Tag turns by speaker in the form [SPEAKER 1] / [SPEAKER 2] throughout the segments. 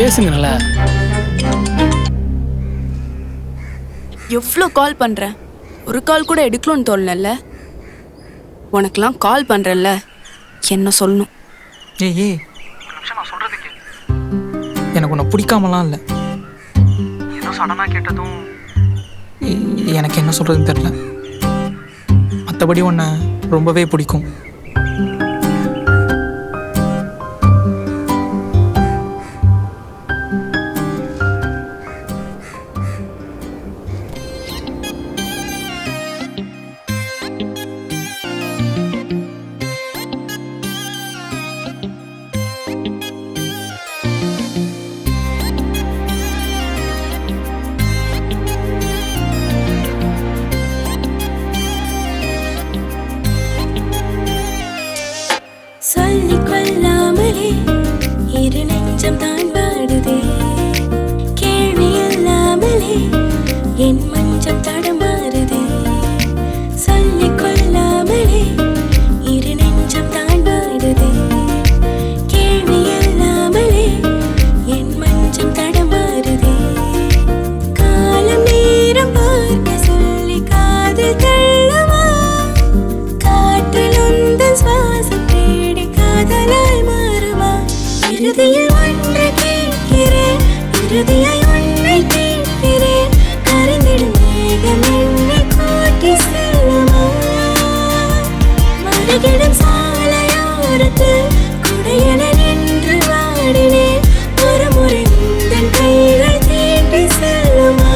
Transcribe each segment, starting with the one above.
[SPEAKER 1] பேசுங்கல்ல.
[SPEAKER 2] எவ்வளோ கால் பண்ணுறேன், ஒரு கால் கூட எடுக்கணும்னு தோணல. உனக்கெல்லாம் கால் பண்ணுறேன்ல, என்ன சொல்லணும்?
[SPEAKER 3] ஏய் நான் சொல்றதுக்கு எனக்கு உன்னை பிடிக்காமலாம் இல்லை. ஏதோ சடனாக கேட்டதும் எனக்கு என்ன சொல்கிறதுன்னு தெரில. மற்றபடி உன்னை ரொம்பவே பிடிக்கும்.
[SPEAKER 4] சொல்லிக் கொள்ளாமலே இரு நெஞ்சம் தான் பாடுதே, கேள்வி இல்லாமலே என் மஞ்சம் தடமாறுதே. சொல்லிக் கொள்ளாமலே இரு நெஞ்சம் தான் பாடுதே, கேள்வி இல்லாமலே என் மஞ்சம் தடமாறுதே. காலம் நேரம் பார்க்க சொல்லி காதல் தள்ளவா, காற்றில் உந்தன் சுவாசம் காதலாய் மாறுமா. இறுதியில் ஒன்றை கேட்கிறேன், இறுதியாய் ஒன்றை கேட்கிறேன். கரைந்திடும் மேகம் என்னை கூட்டி செல்லுமா. மறுகிடும் சாலையோரத்தில் குடையென நின்று வாடினேன். ஒரு முறை உந்தன் கைகள் தீண்டி செல்லுமா.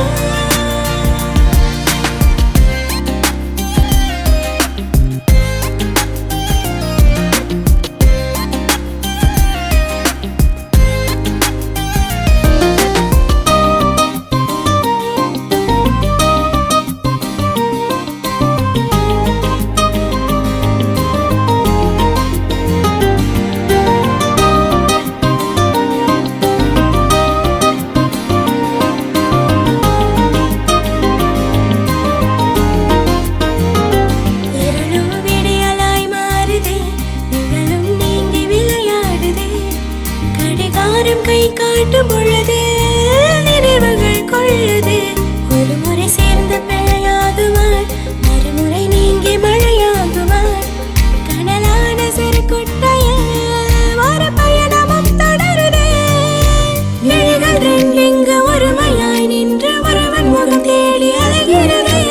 [SPEAKER 4] கை காட்டும் பொழுது நினைவுகள் கொள்ளுது. ஒரு முறை சேர்ந்த பிழையாகுவாள், மறுமுறை நீங்கி மழையாகுவாள். கனலான சிறு குட்டையில் ஒரு பயணமும் தொடருதே. நிழல்கள் ரெண்டிங்கு ஒருமையாய் நின்று ஒருவன் முகம் தேடி அலைகிறதே.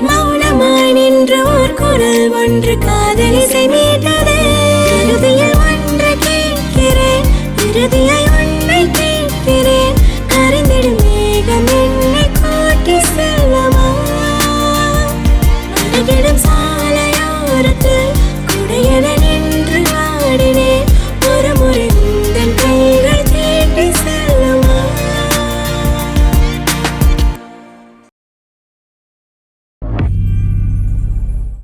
[SPEAKER 4] மௌனமாய் நின்று ஒரு குரல் ஒன்று காதலிசை மீட்டதே. இறுதியில் ஒன்று கேட்கிறேன், இறுதியை